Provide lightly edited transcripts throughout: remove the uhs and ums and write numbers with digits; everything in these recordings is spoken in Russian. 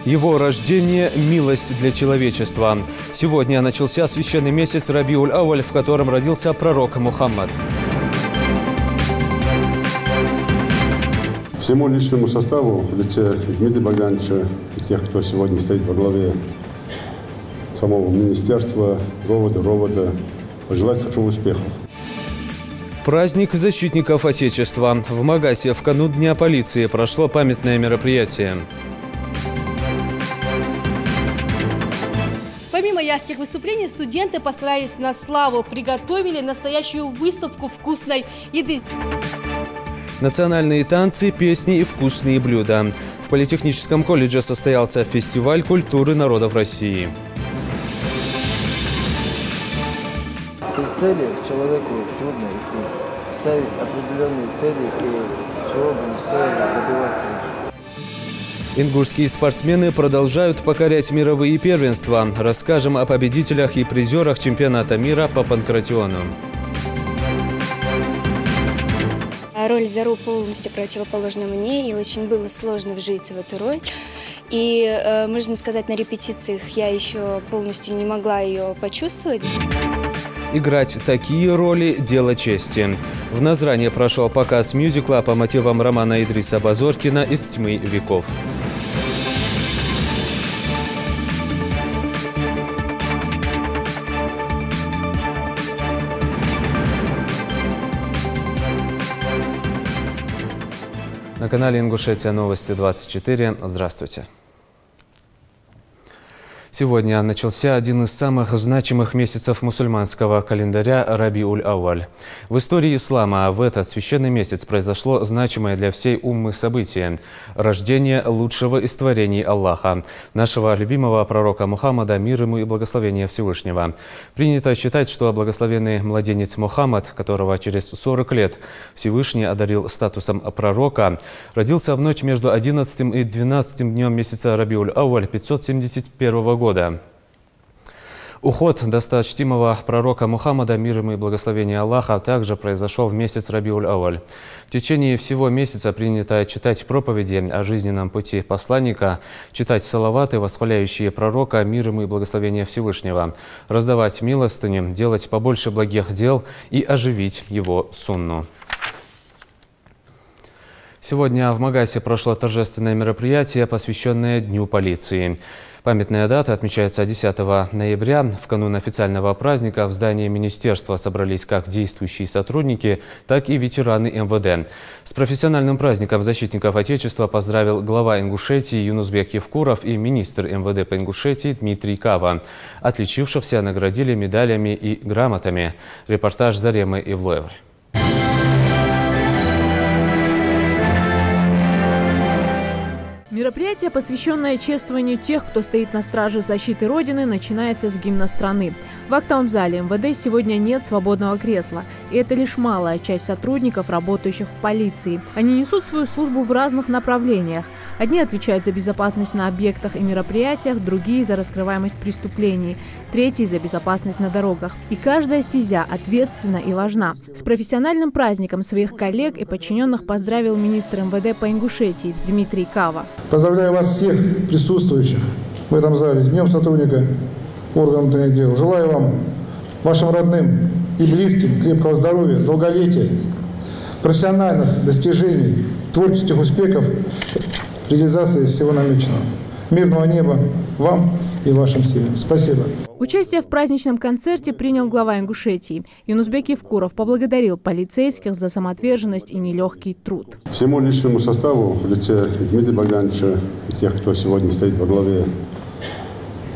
Его рождение – милость для человечества. Сегодня начался священный месяц Рабиуль-Ауаль, в котором родился пророк Мухаммад. Всему личному составу в лице Дмитрия Богдановича и тех, кто сегодня стоит во главе самого министерства, ровода, пожелать хочу успехов. Праздник защитников Отечества. В Магасе в канун Дня полиции прошло памятное мероприятие. Помимо ярких выступлений, студенты постарались на славу, приготовили настоящую выставку вкусной еды. Национальные танцы, песни и вкусные блюда. В Политехническом колледже состоялся фестиваль культуры народов России. Без цели человеку трудно идти. Ставить определенные цели и чего бы не стоило добиваться. Ингушские спортсмены продолжают покорять мировые первенства. Расскажем о победителях и призерах чемпионата мира по панкратиону. Роль Зару полностью противоположна мне, и очень было сложно вжиться в эту роль. И, можно сказать, на репетициях я еще полностью не могла ее почувствовать. Играть такие роли – дело чести. В Назране прошел показ мюзикла по мотивам романа Идриса Базоркина «Из тьмы веков». На канале Ингушетия Новости 24. Здравствуйте. Сегодня начался один из самых значимых месяцев мусульманского календаря Рабиуль-Ауаль. В истории ислама в этот священный месяц произошло значимое для всей уммы событие – рождение лучшего из творений Аллаха, нашего любимого пророка Мухаммада, мир ему и благословение Всевышнего. Принято считать, что благословенный младенец Мухаммад, которого через 40 лет Всевышний одарил статусом пророка, родился в ночь между 11 и 12 днем месяца Рабиуль-Ауаль 571 года. Уход досточтимого пророка Мухаммада, мир ему и благословение Аллаха, также произошел в месяц Рабиуль-Ауаль. В течение всего месяца принято читать проповеди о жизненном пути посланника, читать салаваты, восхваляющие пророка, мир ему и благословение Всевышнего, раздавать милостыню, делать побольше благих дел и оживить его сунну. Сегодня в Магасе прошло торжественное мероприятие, посвященное Дню полиции. Памятная дата отмечается 10 ноября. В канун официального праздника в здании министерства собрались как действующие сотрудники, так и ветераны МВД. С профессиональным праздником защитников Отечества поздравил глава Ингушетии Юнусбек Евкуров и министр МВД по Ингушетии Дмитрий Кава. Отличившихся наградили медалями и грамотами. Репортаж Заремы Ивлоевой. Мероприятие, посвященное чествованию тех, кто стоит на страже защиты Родины, начинается с гимна страны. В актовом зале МВД сегодня нет свободного кресла. И это лишь малая часть сотрудников, работающих в полиции. Они несут свою службу в разных направлениях. Одни отвечают за безопасность на объектах и мероприятиях, другие – за раскрываемость преступлений, третьи – за безопасность на дорогах. И каждая стезя ответственна и важна. С профессиональным праздником своих коллег и подчиненных поздравил министр МВД по Ингушетии Дмитрий Кава. Поздравляю вас всех присутствующих в этом зале с Днем сотрудника органов внутренних дел. Желаю вам, вашим родным и близким крепкого здоровья, долголетия, профессиональных достижений, творческих успехов, реализации всего намеченного. Мирного неба вам и вашим семьям. Спасибо. Участие в праздничном концерте принял глава Ингушетии. Юнусбек Евкуров поблагодарил полицейских за самоотверженность и нелегкий труд. Всему личному составу в лице Дмитрия Богдановича и тех, кто сегодня стоит во главе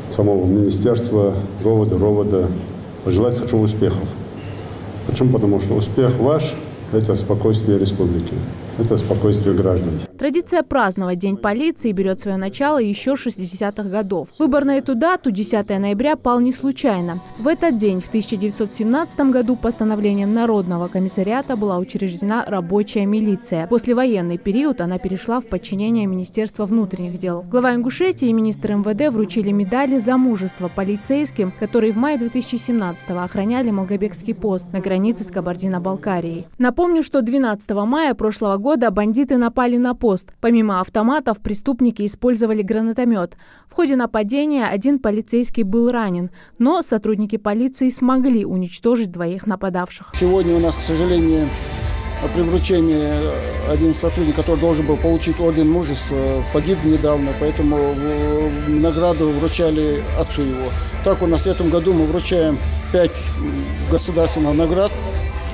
самого министерства, ровода, пожелать хочу успехов. Почему? Потому что успех ваш – это спокойствие республики. Это спокойствие граждан. Традиция праздновать День полиции берет свое начало еще 60-х годов. Выбор на эту дату, 10 ноября, пал не случайно. В этот день, в 1917 году, постановлением Народного комиссариата была учреждена рабочая милиция. Послевоенный период она перешла в подчинение Министерства внутренних дел. Глава Ингушетии и министр МВД вручили медали за мужество полицейским, которые в мае 2017-го охраняли Малгобекский пост на границе с Кабардино-Балкарией. Напомню, что 12 мая прошлого года бандиты напали на пост блокпост. Помимо автоматов, преступники использовали гранатомет. В ходе нападения один полицейский был ранен, но сотрудники полиции смогли уничтожить двоих нападавших. Сегодня у нас, к сожалению, при вручении один сотрудник, который должен был получить орден мужества, погиб недавно, поэтому награду вручали отцу его. Так у нас в этом году мы вручаем 5 государственных наград.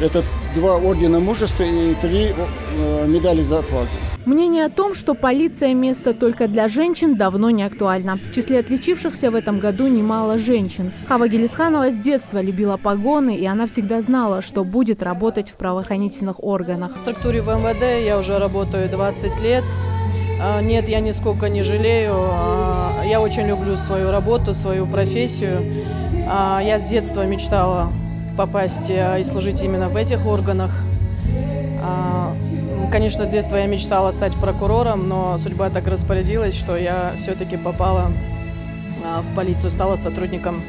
Это 2 ордена мужества и 3 медали за отвагу. Мнение о том, что полиция – место только для женщин, давно не актуально. В числе отличившихся в этом году немало женщин. Хава Гелисханова с детства любила погоны, и она всегда знала, что будет работать в правоохранительных органах. В структуре в МВД я уже работаю 20 лет. Нет, я нисколько не жалею. Я очень люблю свою работу, свою профессию. Я с детства мечтала попасть и служить именно в этих органах. Конечно, с детства я мечтала стать прокурором, но судьба так распорядилась, что я все-таки попала в полицию, стала сотрудником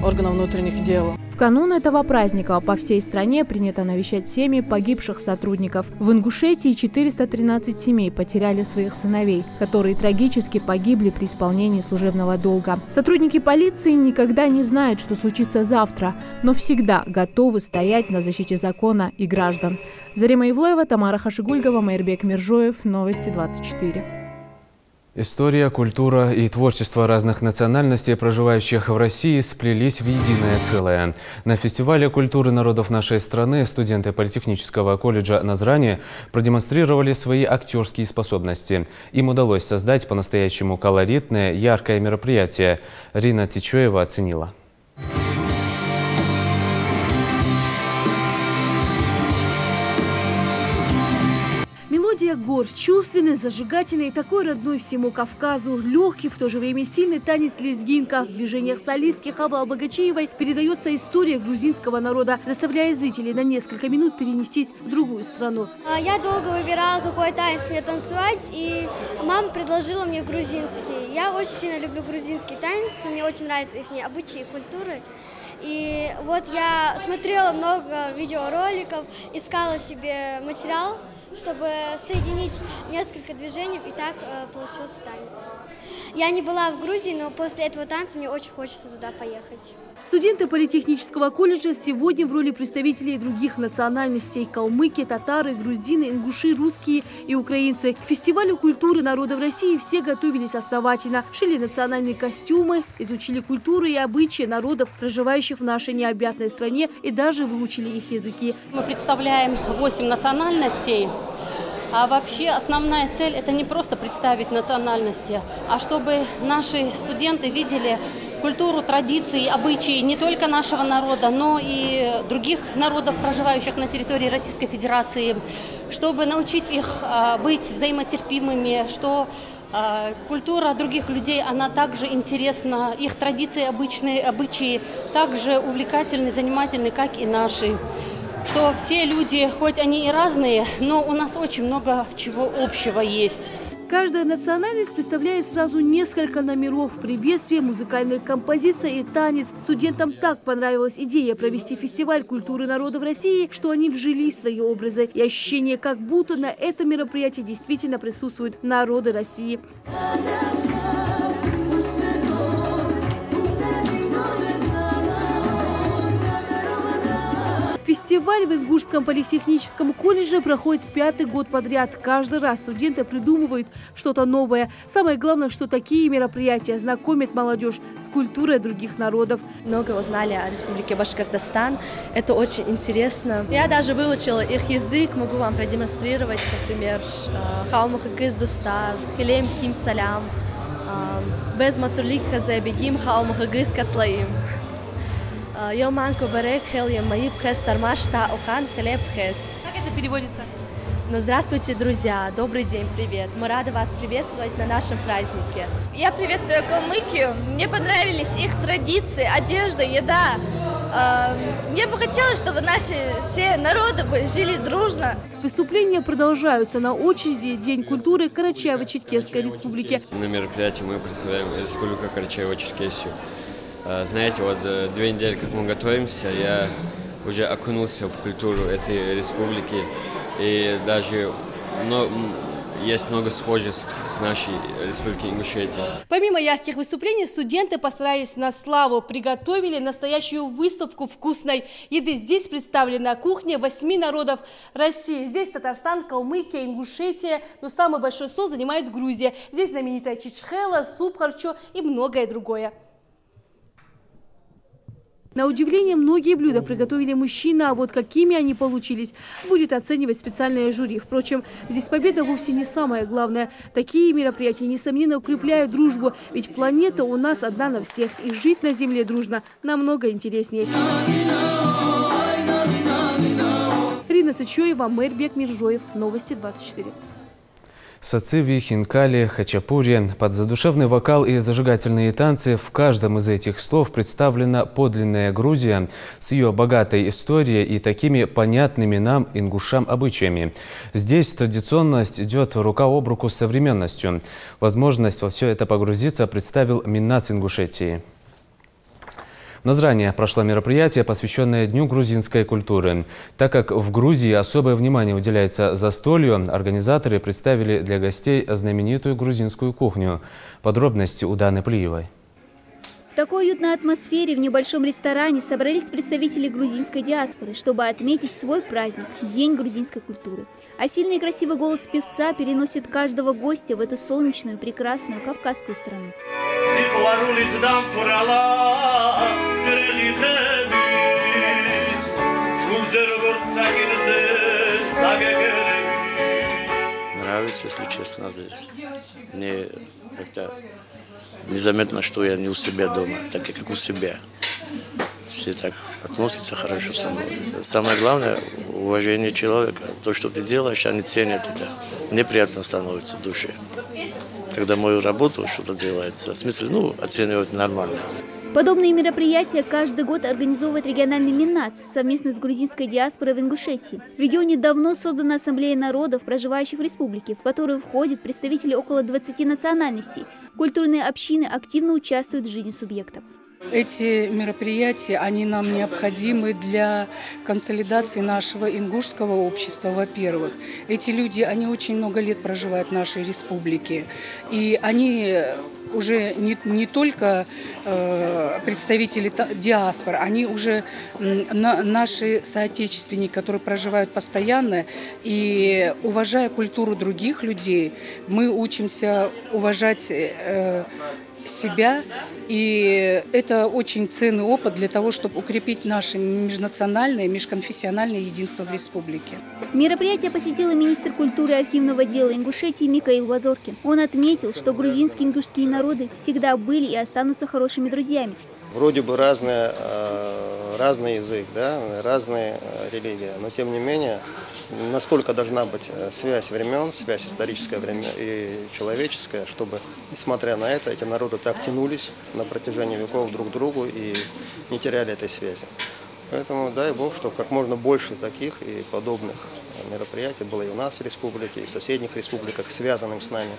органов внутренних дел. В канун этого праздника по всей стране принято навещать семьи погибших сотрудников. В Ингушетии 413 семей потеряли своих сыновей, которые трагически погибли при исполнении служебного долга. Сотрудники полиции никогда не знают, что случится завтра, но всегда готовы стоять на защите закона и граждан. Зарима Ивлоева, Тамара Хашигульгова, Майрбек Миржоев. Новости 24. История, культура и творчество разных национальностей, проживающих в России, сплелись в единое целое. На фестивале культуры народов нашей страны студенты Политехнического колледжа Назрани продемонстрировали свои актерские способности. Им удалось создать по-настоящему колоритное, яркое мероприятие. Рина Тичоева оценила. Мелодия гор, чувственный, зажигательный и такой родной всему Кавказу. Легкий, в то же время сильный танец лезгинка. В движениях солистки Хавы Албагачиевой передается история грузинского народа, заставляя зрителей на несколько минут перенестись в другую страну. Я долго выбирала, какой танец мне танцевать, и мама предложила мне грузинский. Я очень сильно люблю грузинский танец, мне очень нравятся их обычаи и культуры. И вот я смотрела много видеороликов, искала себе материал, чтобы соединить несколько движений, и так получился танец. Я не была в Грузии, но после этого танца мне очень хочется туда поехать. Студенты Политехнического колледжа сегодня в роли представителей других национальностей – калмыки, татары, грузины, ингуши, русские и украинцы. К фестивалю культуры народов России все готовились основательно. Шили национальные костюмы, изучили культуру и обычаи народов, проживающих в нашей необъятной стране, и даже выучили их языки. Мы представляем 8 национальностей. А вообще основная цель – это не просто представить национальности, а чтобы наши студенты видели культуру, традиции, обычаи не только нашего народа, но и других народов, проживающих на территории Российской Федерации, чтобы научить их быть взаимотерпимыми, что культура других людей, она также интересна, их традиции, обычаи также увлекательны, занимательны, как и наши. Что все люди, хоть они и разные, но у нас очень много чего общего есть. Каждая национальность представляет сразу несколько номеров: приветствие, музыкальная композиция и танец. Студентам так понравилась идея провести фестиваль культуры народов России, что они вжили свои образы. И ощущение, как будто на этом мероприятии действительно присутствуют народы России. Фестиваль в Ингушском политехническом колледже проходит 5-й год подряд. Каждый раз студенты придумывают что-то новое. Самое главное, что такие мероприятия знакомят молодежь с культурой других народов. Много узнали о Республике Башкортостан. Это очень интересно. Я даже выучила их язык, могу вам продемонстрировать, например, хаумахагыз дустар, хилем ким салям, без матурлик хазебегим хаумахагыз катлаим. Как это переводится? Ну, здравствуйте, друзья! Добрый день, привет! Мы рады вас приветствовать на нашем празднике. Я приветствую Калмыкию. Мне понравились их традиции, одежда, еда. Мне бы хотелось, чтобы наши все народы жили дружно. Выступления продолжаются. На очереди День культуры Карачаево-Черкесской республики. На мероприятии мы представляем Республику Карачаево-Черкесию. Знаете, вот 2 недели, как мы готовимся, я уже окунулся в культуру этой республики. И даже есть много схожеств с нашей республикой Ингушетия. Помимо ярких выступлений, студенты постарались на славу. Приготовили настоящую выставку вкусной еды. Здесь представлена кухня 8 народов России. Здесь Татарстан, Калмыкия, Ингушетия. Но самый большой стол занимает Грузия. Здесь знаменитая чичхела, суп харчо и многое другое. На удивление, многие блюда приготовили мужчины, а вот какими они получились, будет оценивать специальное жюри. Впрочем, здесь победа вовсе не самое главное. Такие мероприятия, несомненно, укрепляют дружбу, ведь планета у нас одна на всех, и жить на Земле дружно намного интереснее. Ирина Цычоева, Мэрбек Миржоев. Новости 24. Сациви, хинкали, хачапури. Под задушевный вокал и зажигательные танцы в каждом из этих слов представлена подлинная Грузия с ее богатой историей и такими понятными нам, ингушам, обычаями. Здесь традиционность идет рука об руку с современностью. Возможность во все это погрузиться представил Миннац Ингушетии. В Назране прошло мероприятие, посвященное Дню грузинской культуры. Так как в Грузии особое внимание уделяется застолью, организаторы представили для гостей знаменитую грузинскую кухню. Подробности у Даны Плиевой. В такой уютной атмосфере в небольшом ресторане собрались представители грузинской диаспоры, чтобы отметить свой праздник – День грузинской культуры. А сильный и красивый голос певца переносит каждого гостя в эту солнечную, прекрасную кавказскую страну. Нравится, если честно, здесь. Мне как-то незаметно, что я не у себя дома, так как у себя. Все так относятся хорошо со мной. Самое главное – уважение человека. То, что ты делаешь, они ценят это. Мне приятно становится в душе. Когда мою работу что-то делается, в смысле, оценивают нормально. Подобные мероприятия каждый год организовывает региональный Миннац совместно с грузинской диаспорой в Ингушетии. В регионе давно создана ассамблея народов, проживающих в республике, в которую входят представители около 20 национальностей. Культурные общины активно участвуют в жизни субъекта. Эти мероприятия, они нам необходимы для консолидации нашего ингушского общества, во-первых. Эти люди, они очень много лет проживают в нашей республике, и они уже не только представители диаспор, они уже наши соотечественники, которые проживают постоянно. И уважая культуру других людей, мы учимся уважать себя. И это очень ценный опыт для того, чтобы укрепить наше межнациональное, межконфессиональное единство в республике. Мероприятие посетил министр культуры и архивного дела Ингушетии Микаил Вазоркин. Он отметил, что грузинские и ингушские народы всегда были и останутся хорошими друзьями. Вроде бы разный язык, да, разные религии, но тем не менее, насколько должна быть связь времен, связь историческая и человеческая, чтобы, несмотря на это, эти народы так тянулись на протяжении веков друг к другу и не теряли этой связи. Поэтому дай Бог, чтобы как можно больше таких и подобных мероприятий было и у нас в республике, и в соседних республиках, связанных с нами,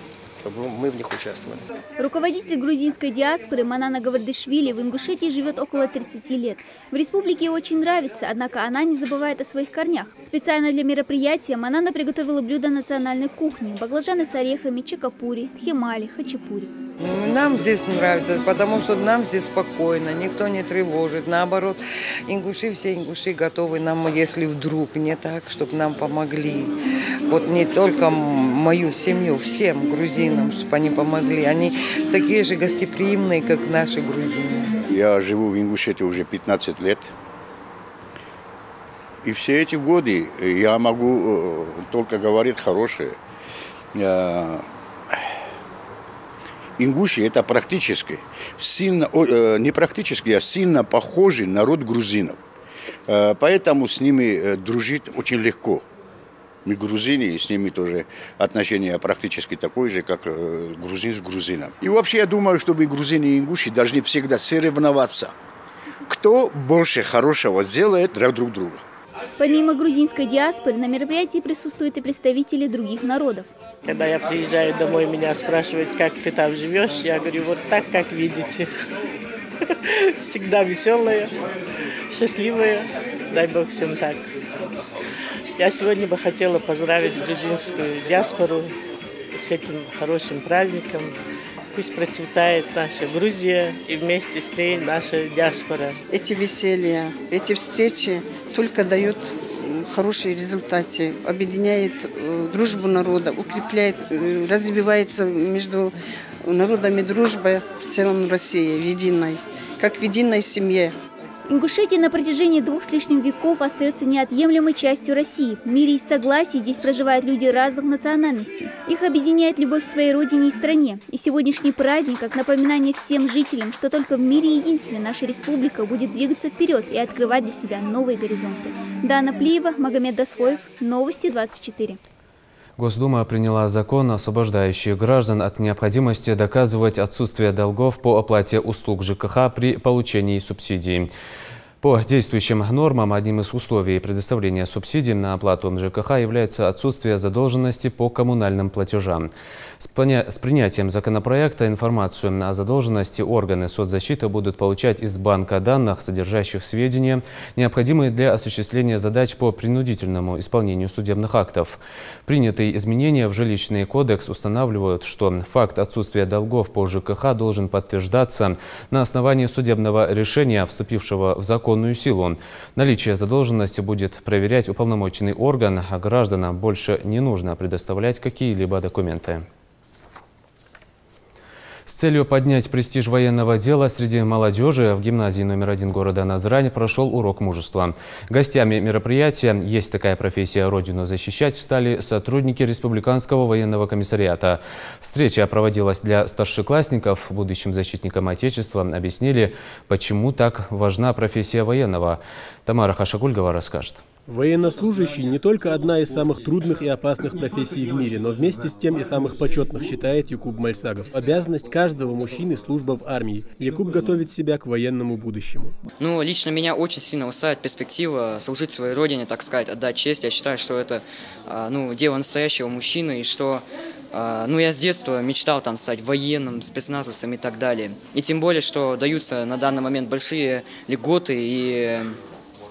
чтобы мы в них участвовали. Руководитель грузинской диаспоры Манана Гавардишвили в Ингушетии живет около 30 лет. В республике ей очень нравится, однако она не забывает о своих корнях. Специально для мероприятия Манана приготовила блюда национальной кухни – баклажаны с орехами, чакапури, тхимали, хачапури. Нам здесь нравится, потому что нам здесь спокойно, никто не тревожит. Наоборот, все ингуши готовы нам, если вдруг не так, чтобы нам помогли. Вот не только мою семью, всем грузинам, чтобы они помогли. Они такие же гостеприимные, как наши грузины. Я живу в Ингушетии уже 15 лет. И все эти годы я могу только говорить хорошее. Ингуши – это практически, не практически, а сильно похожий народ грузинов. Поэтому с ними дружить очень легко. Мы грузины, и с ними тоже отношения практически такое же, как грузин с грузином. И вообще я думаю, чтобы грузины и ингуши должны всегда соревноваться. Кто больше хорошего сделает друг друга. Помимо грузинской диаспоры, на мероприятии присутствуют и представители других народов. Когда я приезжаю домой, меня спрашивают, как ты там живешь, я говорю, вот так, как видите. Всегда веселая, счастливая, дай Бог всем так. Я сегодня бы хотела поздравить грузинскую диаспору с этим хорошим праздником. Пусть процветает наша Грузия и вместе с ней наша диаспора. Эти веселья, эти встречи только дают хорошие результаты, объединяет дружбу народа, укрепляет, развивается между народами дружба в целом России, единой, как в единой семье. Ингушетия на протяжении 2 с лишним веков остается неотъемлемой частью России. В мире и согласии здесь проживают люди разных национальностей. Их объединяет любовь к своей родине и стране. И сегодняшний праздник как напоминание всем жителям, что только в мире единстве наша республика будет двигаться вперед и открывать для себя новые горизонты. Дана Плиева, Магомед Дасхоев, Новости 24. Госдума приняла закон, освобождающий граждан от необходимости доказывать отсутствие долгов по оплате услуг ЖКХ при получении субсидий. По действующим нормам, одним из условий предоставления субсидий на оплату ЖКХ является отсутствие задолженности по коммунальным платежам. С принятием законопроекта информацию о задолженности органы соцзащиты будут получать из банка данных, содержащих сведения, необходимые для осуществления задач по принудительному исполнению судебных актов. Принятые изменения в жилищный кодекс устанавливают, что факт отсутствия долгов по ЖКХ должен подтверждаться на основании судебного решения, вступившего в законную силу. Наличие задолженности будет проверять уполномоченный орган, а гражданам больше не нужно предоставлять какие-либо документы. С целью поднять престиж военного дела среди молодежи в гимназии номер 1 города Назрань прошел урок мужества. Гостями мероприятия «Есть такая профессия, Родину защищать» стали сотрудники Республиканского военного комиссариата. Встреча проводилась для старшеклассников. Будущим защитникам Отечества объяснили, почему так важна профессия военного. Тамара Хашагульгова расскажет. Военнослужащий не только одна из самых трудных и опасных профессий в мире, но вместе с тем и самых почетных, считает Якуб Мальсагов. Обязанность каждого мужчины – служба в армии. Якуб готовит себя к военному будущему. Лично меня очень сильно устраивает перспектива служить своей родине, так сказать, отдать честь. Я считаю, что это дело настоящего мужчины, и что я с детства мечтал стать военным, спецназовцем и так далее. И тем более, что даются на данный момент большие льготы и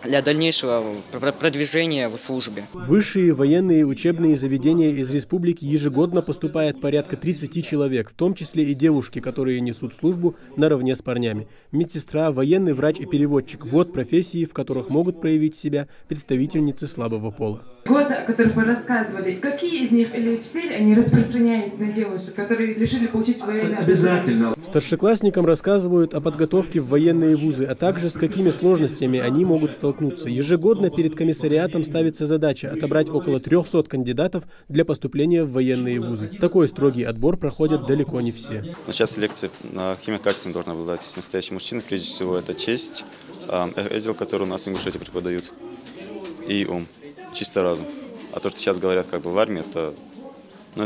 для дальнейшего продвижения в службе. В высшие военные учебные заведения из республики ежегодно поступает порядка 30 человек, в том числе и девушки, которые несут службу наравне с парнями. Медсестра, военный врач и переводчик – вот профессии, в которых могут проявить себя представительницы слабого пола. Годы, о которых вы рассказывали, какие из них или все ли они распространяются на девушек, которые решили получить военное образование? Старшеклассникам рассказывают о подготовке в военные вузы, а также с какими сложностями они могут столкнуться. Ежегодно перед комиссариатом ставится задача отобрать около 300 кандидатов для поступления в военные вузы. Такой строгий отбор проходят далеко не все. Начать лекции на какими качествами должен обладать настоящий мужчина. Прежде всего, это честь, эзел, который у нас в Ингушетии преподают, и ум. Чисто разум. А то, что сейчас говорят в армии, это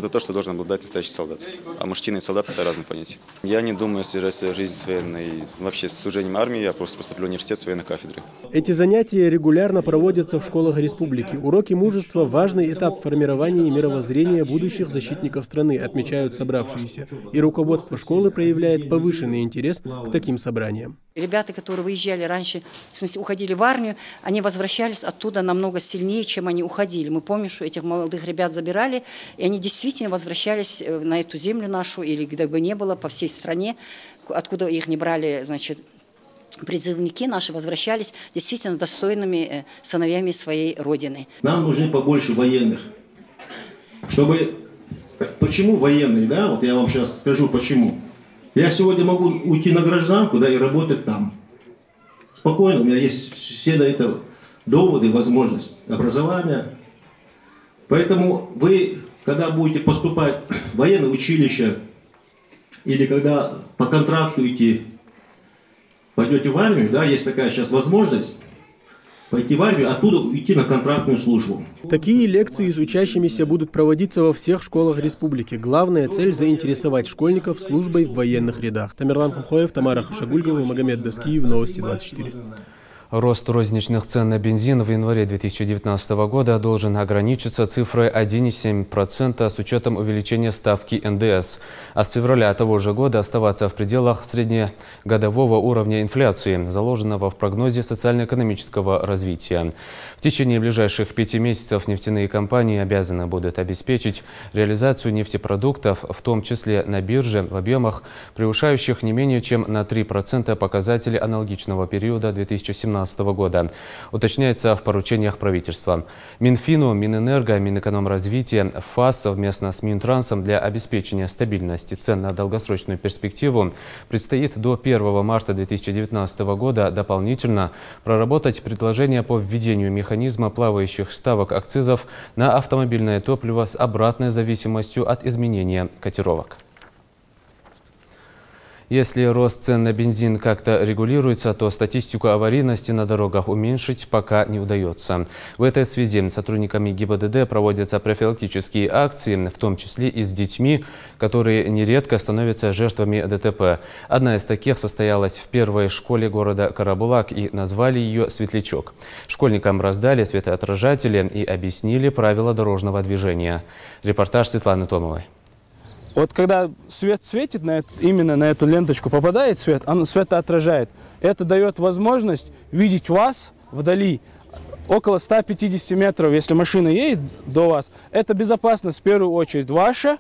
то, что должен обладать настоящий солдат. А мужчина и солдат – это разные понятия. Я не думаю связать свою жизнь с военной, вообще с служением армии, я просто поступлю в университет с военной кафедры. Эти занятия регулярно проводятся в школах республики. Уроки мужества – важный этап формирования мировоззрения будущих защитников страны, отмечают собравшиеся. И руководство школы проявляет повышенный интерес к таким собраниям. Ребята, которые выезжали раньше, в смысле уходили в армию, они возвращались оттуда намного сильнее, чем они уходили. Мы помним, что этих молодых ребят забирали, и они действительно возвращались на эту землю нашу, или где бы ни было, по всей стране, откуда их не брали, призывники наши возвращались действительно достойными сыновьями своей родины. Нам нужны побольше военных. Почему военные, да? Вот я вам сейчас скажу, почему. Я сегодня могу уйти на гражданку, и работать там. Спокойно, у меня есть все до этого доводы, возможность образования. Поэтому вы, когда будете поступать в военное училище, или когда по контракту пойдете в армию, есть такая сейчас возможность, пойти в армию, оттуда уйти на контрактную службу. Такие лекции с учащимися будут проводиться во всех школах республики. Главная цель – заинтересовать школьников службой в военных рядах. Тамерлан Хамхоев, Тамара Хашагульгова, Магомед Даскиев, Новости 24. Рост розничных цен на бензин в январе 2019 года должен ограничиться цифрой 1,7% с учетом увеличения ставки НДС, а с февраля того же года оставаться в пределах среднегодового уровня инфляции, заложенного в прогнозе социально-экономического развития. В течение ближайших 5 месяцев нефтяные компании обязаны будут обеспечить реализацию нефтепродуктов, в том числе на бирже, в объемах, превышающих не менее чем на 3% показатели аналогичного периода 2017 года, уточняется в поручениях правительства. Минфину, Минэнерго, Минэкономразвития, ФАС совместно с Минтрансом для обеспечения стабильности цен на долгосрочную перспективу предстоит до 1 марта 2019 года дополнительно проработать предложение по введению механизма плавающих ставок акцизов на автомобильное топливо с обратной зависимостью от изменения котировок. Если рост цен на бензин как-то регулируется, то статистику аварийности на дорогах уменьшить пока не удается. В этой связи сотрудниками ГИБДД проводятся профилактические акции, в том числе и с детьми, которые нередко становятся жертвами ДТП. Одна из таких состоялась в первой школе города Карабулак и назвали ее «Светлячок». Школьникам раздали светоотражатели и объяснили правила дорожного движения. Репортаж Светланы Томовой. Вот когда свет светит именно на эту ленточку, попадает свет, он светоотражает. Это дает возможность видеть вас вдали, около 150 метров, если машина едет до вас. Это безопасность в первую очередь ваша,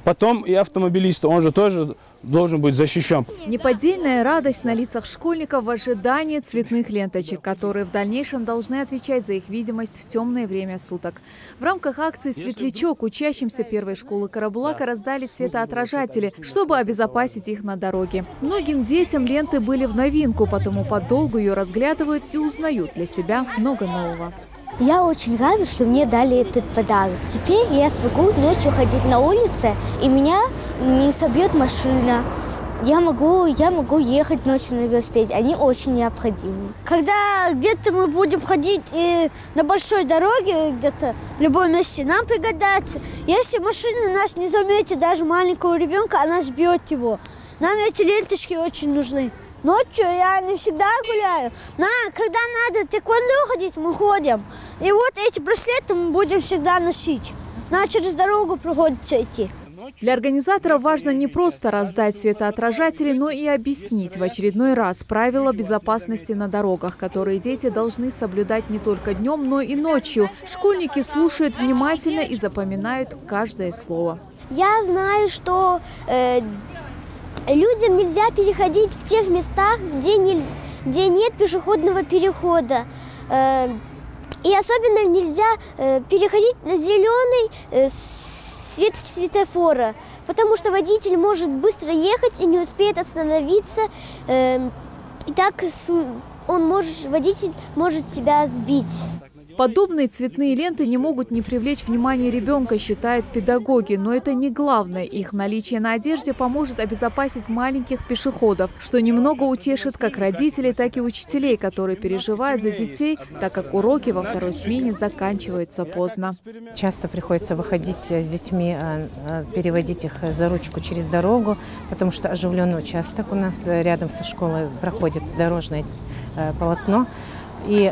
потом и автомобилиста, он же тоже должен быть защищен. Неподдельная радость на лицах школьников в ожидании цветных ленточек, которые в дальнейшем должны отвечать за их видимость в темное время суток. В рамках акции «Светлячок» учащимся первой школы Карабулака раздали светоотражатели, чтобы обезопасить их на дороге. Многим детям ленты были в новинку, потому подолгу ее разглядывают и узнают для себя много нового. Я очень рада, что мне дали этот подарок. Теперь я смогу ночью ходить на улице, и меня не собьет машина. Я могу ехать ночью на велосипеде. Они очень необходимы. Когда где-то мы будем ходить на большой дороге, где-то в любом месте, нам пригодится. Если машина нас не заметит, даже маленького ребенка, она сбьет его. Нам эти ленточки очень нужны. Ночью я не всегда гуляю. Когда надо тэквондо ходить, мы ходим. И вот эти браслеты мы будем всегда носить. Через дорогу приходится идти. Для организаторов важно не просто раздать светоотражатели, но и объяснить в очередной раз правила безопасности на дорогах, которые дети должны соблюдать не только днем, но и ночью. Школьники слушают внимательно и запоминают каждое слово. Я знаю, что людям нельзя переходить в тех местах, где нет пешеходного перехода. И особенно нельзя переходить на зеленый свет светофора, потому что водитель может быстро ехать и не успеет остановиться. И так водитель может тебя сбить. Подобные цветные ленты не могут не привлечь внимание ребенка, считают педагоги. Но это не главное. Их наличие на одежде поможет обезопасить маленьких пешеходов, что немного утешит как родителей, так и учителей, которые переживают за детей, так как уроки во второй смене заканчиваются поздно. Часто приходится выходить с детьми, переводить их за ручку через дорогу, потому что оживленный участок у нас рядом со школой проходит дорожное полотно. И,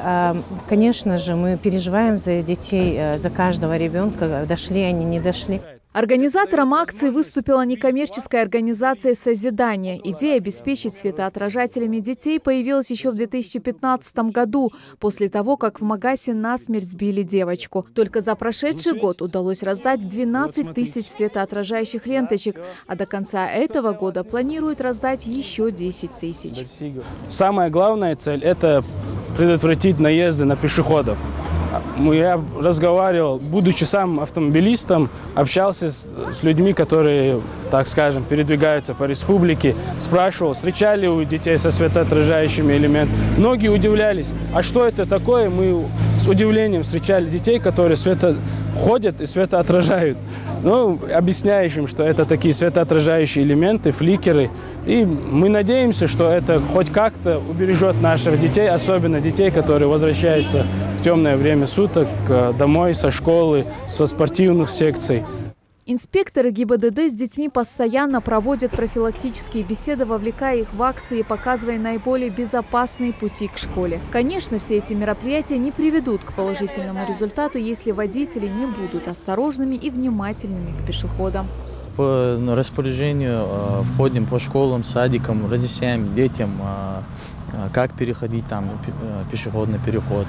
конечно же, мы переживаем за детей, за каждого ребенка, дошли они, не дошли. Организатором акции выступила некоммерческая организация «Созидание». Идея обеспечить светоотражателями детей появилась еще в 2015 году, после того, как в Магасе насмерть сбили девочку. Только за прошедший год удалось раздать 12 тысяч светоотражающих ленточек, а до конца этого года планируют раздать еще 10 тысяч. Самая главная цель – это предотвратить наезды на пешеходов. Я разговаривал, будучи сам автомобилистом, общался с людьми, которые, так скажем, передвигаются по республике, спрашивал, встречали у детей со светоотражающими элементами. Многие удивлялись, а что это такое? Мы с удивлением встречали детей, которые ходят и светоотражают. Ну, объясняешь им, что это такие светоотражающие элементы, фликеры. И мы надеемся, что это хоть как-то убережет наших детей, особенно детей, которые возвращаются в темное время суток домой со школы, со спортивных секций. Инспекторы ГИБДД с детьми постоянно проводят профилактические беседы, вовлекая их в акции и показывая наиболее безопасные пути к школе. Конечно, все эти мероприятия не приведут к положительному результату, если водители не будут осторожными и внимательными к пешеходам. По распоряжению входим по школам, садикам, разъясняем детям, как переходить там пешеходный переход,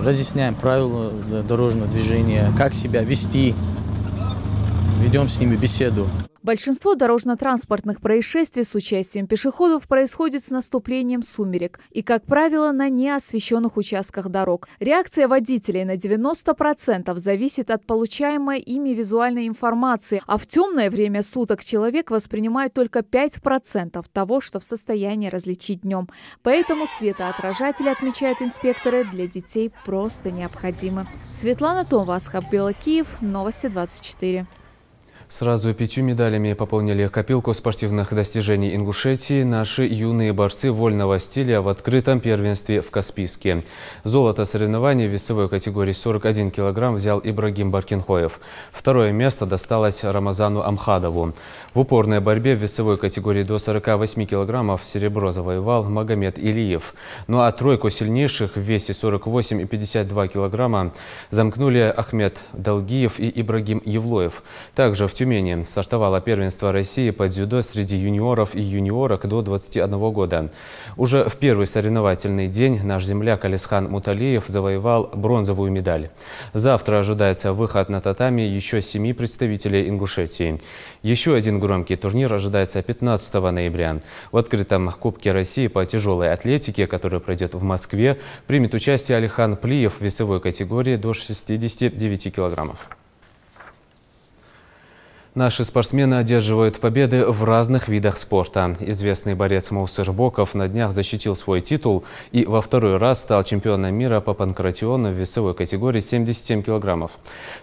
разъясняем правила дорожного движения, как себя вести. Ведем с ними беседу. Большинство дорожно-транспортных происшествий с участием пешеходов происходит с наступлением сумерек и, как правило, на неосвещенных участках дорог. Реакция водителей на 90% зависит от получаемой ими визуальной информации, а в темное время суток человек воспринимает только 5% того, что в состоянии различить днем. Поэтому светоотражатели, отмечают инспекторы, для детей просто необходимы. Светлана Томова, Асхаб Белокиев, Новости 24. Сразу 5 медалями пополнили копилку спортивных достижений Ингушетии наши юные борцы вольного стиля в открытом первенстве в Каспийске. Золото соревнований в весовой категории 41 килограмм взял Ибрагим Баркинхоев. Второе место досталось Рамазану Амхадову. В упорной борьбе в весовой категории до 48 килограммов серебро завоевал Магомед Илиев. Ну а тройку сильнейших в весе 48 и 52 килограмма замкнули Ахмед Далгиев и Ибрагим Евлоев. Также в Тюмени стартовало первенство России по дзюдо среди юниоров и юниорок до 21 года. Уже в первый соревновательный день наш земляк Алисхан Муталиев завоевал бронзовую медаль. Завтра ожидается выход на татами еще 7 представителей Ингушетии. Еще один громкий турнир ожидается 15 ноября. В открытом Кубке России по тяжелой атлетике, который пройдет в Москве, примет участие Алихан Плиев в весовой категории до 69 килограммов. Наши спортсмены одерживают победы в разных видах спорта. Известный борец Моусер Боков на днях защитил свой титул и во второй раз стал чемпионом мира по панкратиону в весовой категории 77 килограммов.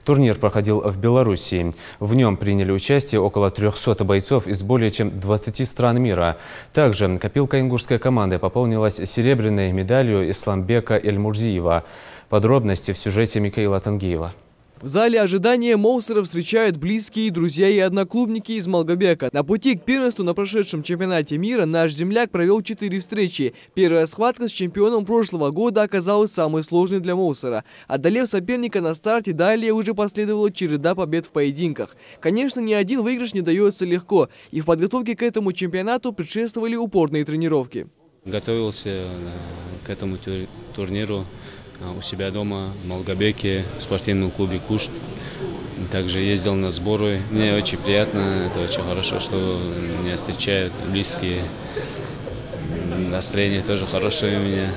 Турнир проходил в Белоруссии. В нем приняли участие около 300 бойцов из более чем 20 стран мира. Также копилка ингушской команды пополнилась серебряной медалью Исламбека Эльмурзиева. Подробности в сюжете Микаила Тангиева. В зале ожидания Моусера встречают близкие, друзья и одноклубники из Малгобека. На пути к первенству на прошедшем чемпионате мира наш земляк провел 4 встречи. Первая схватка с чемпионом прошлого года оказалась самой сложной для Моусера. Одолев соперника на старте, далее уже последовала череда побед в поединках. Конечно, ни один выигрыш не дается легко, и в подготовке к этому чемпионату предшествовали упорные тренировки. Готовился к этому турниру у себя дома в Малгобеке, в спортивном клубе «Кушт». Также ездил на сборы. Мне очень приятно, это очень хорошо, что меня встречают близкие. Настроение тоже хорошее у меня.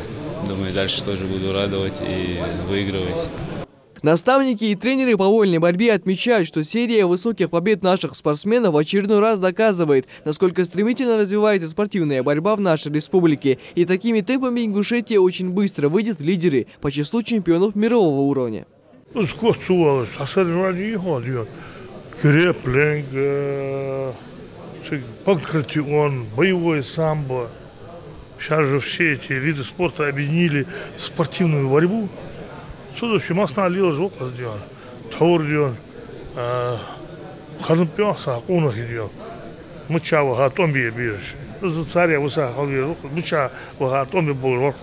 Думаю, дальше тоже буду радовать и выигрывать. Наставники и тренеры по вольной борьбе отмечают, что серия высоких побед наших спортсменов в очередной раз доказывает, насколько стремительно развивается спортивная борьба в нашей республике. И такими темпами Ингушетия очень быстро выйдет в лидеры по числу чемпионов мирового уровня. Грэпплинг, панкратион, боевое самбо. Сейчас же все эти виды спорта объединили в спортивную борьбу. Что вообще масна лила жопа сделал, таур делал, хазм пьяса, кунах делал, муча вагатом бежишь, царя высоко бежишь, муча вагатом бежишь,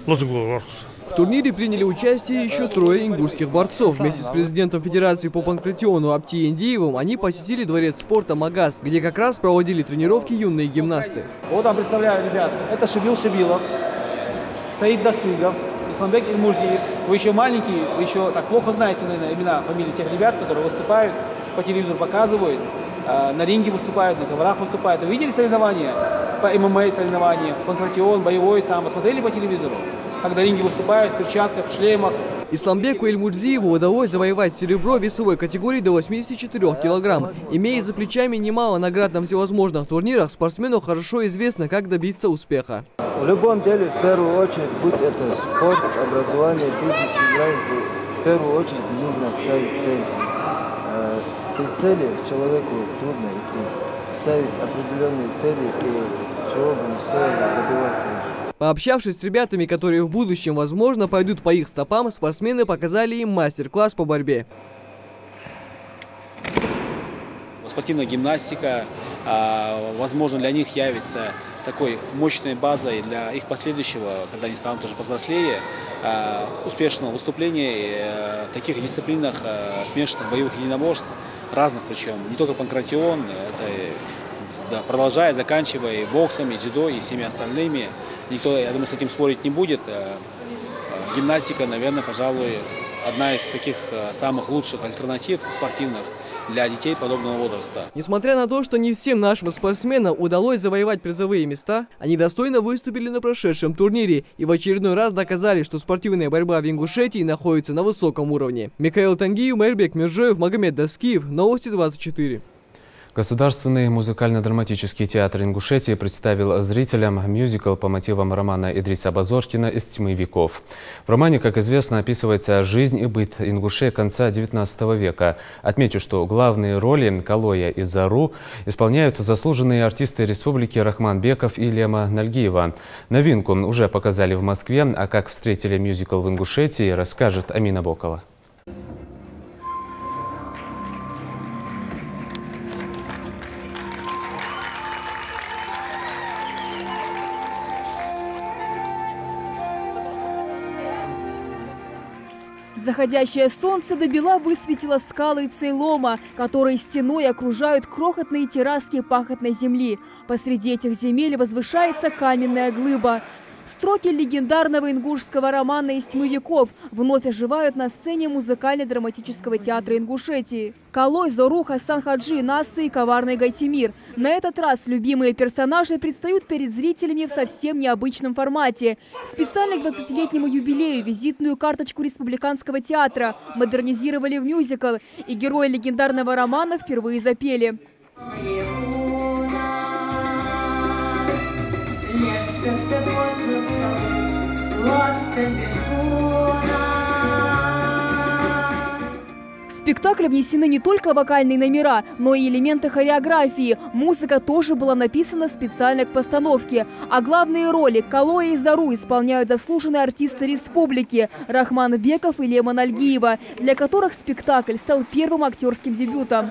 лоту бежишь. В турнире приняли участие еще 3 ингушских борцов. Вместе с президентом Федерации по панкратиону Апти Индиевым они посетили дворец спорта «Магаз», где как раз проводили тренировки юные гимнасты. Вот вам представляю, ребят, это Шибил Шибилов, Саид Дахигов, Исламбек Эльмурзиев. Вы еще маленькие, вы еще так плохо знаете, наверное, имена, фамилии тех ребят, которые выступают, по телевизору показывают, на ринге выступают, на коврах выступают. Вы видели соревнования по ММА, соревнования, панкратион, боевой самбо, смотрели по телевизору? Как на ринге выступают в перчатках, в шлемах. Исламбеку Эльмурзиеву удалось завоевать серебро в весовой категории до 84 килограмм. Имея за плечами немало наград на всевозможных турнирах, спортсмену хорошо известно, как добиться успеха. В любом деле, в первую очередь, будь это спорт, образование, бизнес, без разницы, в первую очередь нужно ставить цель. Без цели человеку трудно идти. Ставить определенные цели и чего бы не стоило добиваться их. Пообщавшись с ребятами, которые в будущем, возможно, пойдут по их стопам, спортсмены показали им мастер-класс по борьбе. спортивная гимнастика, возможно, для них явится такой мощной базой для их последующего, когда они станут уже повзрослее, успешного выступления в таких дисциплинах смешанных боевых единоборств, разных причем, не только панкратион, это продолжая, заканчивая и боксом, и дзюдо, и всеми остальными. Никто, я думаю, с этим спорить не будет. Гимнастика, наверное, пожалуй, одна из таких самых лучших альтернатив спортивных для детей подобного возраста. Несмотря на то, что не всем нашим спортсменам удалось завоевать призовые места, они достойно выступили на прошедшем турнире и в очередной раз доказали, что спортивная борьба в Ингушетии находится на высоком уровне. Михаил Тангиев, Майрбек Миржоев, Магомед Даскиев. Новости 24. Государственный музыкально-драматический театр Ингушетии представил зрителям мюзикл по мотивам романа Идриса Базоркина «Из тьмы веков». В романе, как известно, описывается жизнь и быт ингушей конца XIX века. Отмечу, что главные роли Калоя и Зару исполняют заслуженные артисты республики Рахман Беков и Лема Нальгиева. Новинку уже показали в Москве, а как встретили мюзикл в Ингушетии, расскажет Амина Бокова. Заходящее солнце добела высветило скалы Цейлома, которые стеной окружают крохотные терраски пахотной земли. Посреди этих земель возвышается каменная глыба. Строки легендарного ингушского романа «Из тьмы веков» вновь оживают на сцене музыкально-драматического театра Ингушетии. Калой, Зору, Хасан Хаджи, Насы и коварный Гайтимир. На этот раз любимые персонажи предстают перед зрителями в совсем необычном формате. Специально к 20-летнему юбилею визитную карточку Республиканского театра модернизировали в мюзикл, и герои легендарного романа впервые запели. В спектакль внесены не только вокальные номера, но и элементы хореографии. Музыка тоже была написана специально к постановке. А главные роли Калоя и Зару исполняют заслуженные артисты республики Рахман Беков и Лема Нальгиева, для которых спектакль стал первым актерским дебютом.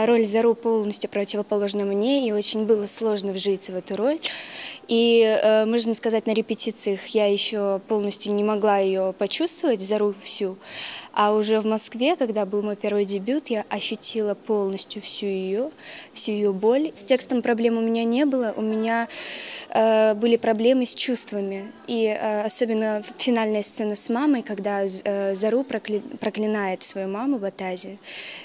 Роль Зару полностью противоположна мне, и очень было сложно вжиться в эту роль. И, можно сказать, на репетициях я еще полностью не могла ее почувствовать, Зару всю. А уже в Москве, когда был мой первый дебют, я ощутила полностью всю ее боль. С текстом проблем у меня не было, у меня были проблемы с чувствами. И особенно финальная сцена с мамой, когда Зару проклинает свою маму Батазию.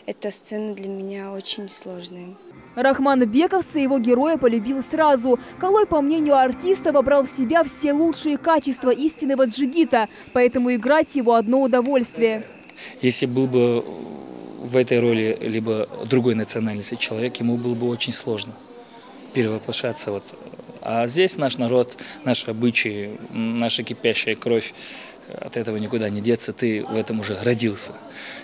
Эта сцена для меня очень сложная. Рахман Беков своего героя полюбил сразу. Калой, по мнению артиста, вобрал в себя все лучшие качества истинного джигита, поэтому играть его одно удовольствие. Если был бы в этой роли либо другой национальности человек, ему было бы очень сложно перевоплощаться. А здесь наш народ, наши обычаи, наша кипящая кровь, от этого никуда не деться, ты в этом уже родился.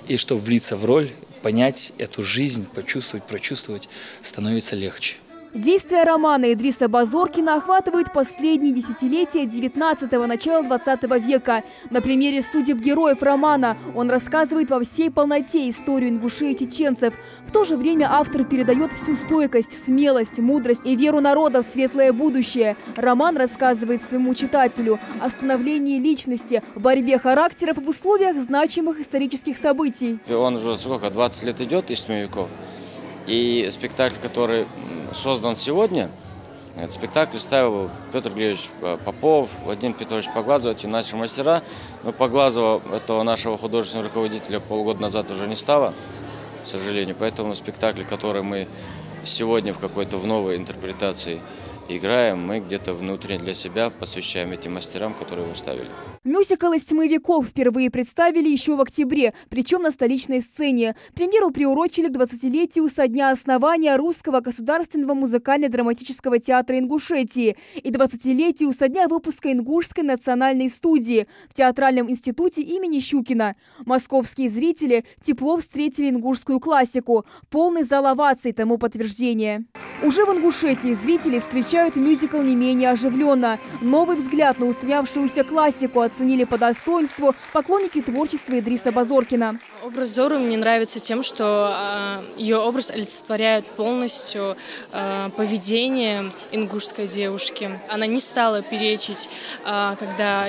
И чтобы влиться в роль, понять эту жизнь, почувствовать, прочувствовать, становится легче. Действие романа Идриса Базоркина охватывает последние десятилетия 19-го, начала 20 века. На примере судеб героев романа он рассказывает во всей полноте историю ингушей и чеченцев. В то же время автор передает всю стойкость, смелость, мудрость и веру народа в светлое будущее. Роман рассказывает своему читателю о становлении личности, борьбе характеров в условиях значимых исторических событий. Он уже сколько, 20 лет идет, «Из тьмы веков». И спектакль, который создан сегодня, этот спектакль ставил Петр Григорьевич Попов, Владимир Петрович Поглазов, эти наши мастера. Но Поглазова, этого нашего художественного руководителя, полгода назад уже не стало, к сожалению. Поэтому спектакль, который мы сегодня в какой-то новой интерпретации играем, мы где-то внутри для себя посвящаем этим мастерам, которые его ставили. Мюзикл «Из тьмы веков» впервые представили еще в октябре, причем на столичной сцене. Премьеру приурочили к 20-летию со дня основания Русского государственного музыкально-драматического театра Ингушетии и 20-летию со дня выпуска Ингушской национальной студии в Театральном институте имени Щукина. Московские зрители тепло встретили ингушскую классику. Полный зал оваций тому подтверждение. Уже в Ингушетии зрители встречают мюзикл не менее оживленно. Новый взгляд на устоявшуюся классику оценили по достоинству поклонники творчества Идриса Базоркина. Образ Зоры мне нравится тем, что ее образ олицетворяет полностью поведение ингушской девушки. Она не стала перечить, когда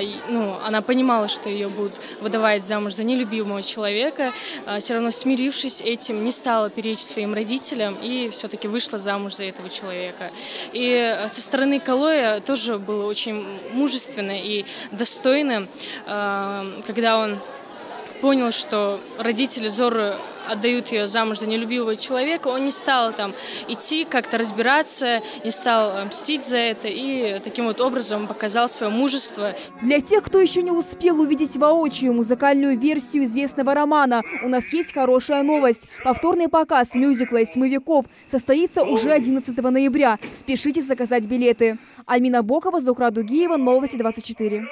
она понимала, что ее будут выдавать замуж за нелюбимого человека, все равно смирившись с этим, не стала перечить своим родителям и все-таки вышла замуж за этого человека. И со стороны Калоя тоже было очень мужественно и достойно, когда он понял, что родители Зоры отдают ее замуж за нелюбимого человека, он не стал там идти, как-то разбираться, не стал мстить за это, и таким вот образом показал свое мужество. Для тех, кто еще не успел увидеть воочию музыкальную версию известного романа, у нас есть хорошая новость. Повторный показ мюзикла «Из тьмы веков» состоится уже 11 ноября. Спешите заказать билеты. Альмина Бокова, Зухра Дугиева, Новости 24.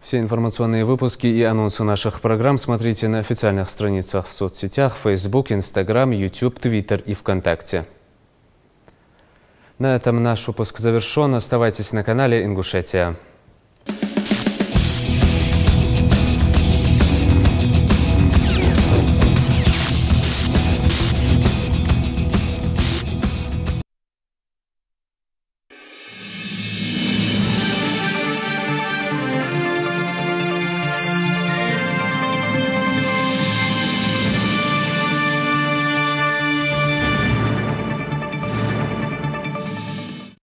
Все информационные выпуски и анонсы наших программ смотрите на официальных страницах в соцсетях Facebook, Instagram, YouTube, Twitter и ВКонтакте. На этом наш выпуск завершен. Оставайтесь на канале Ингушетия.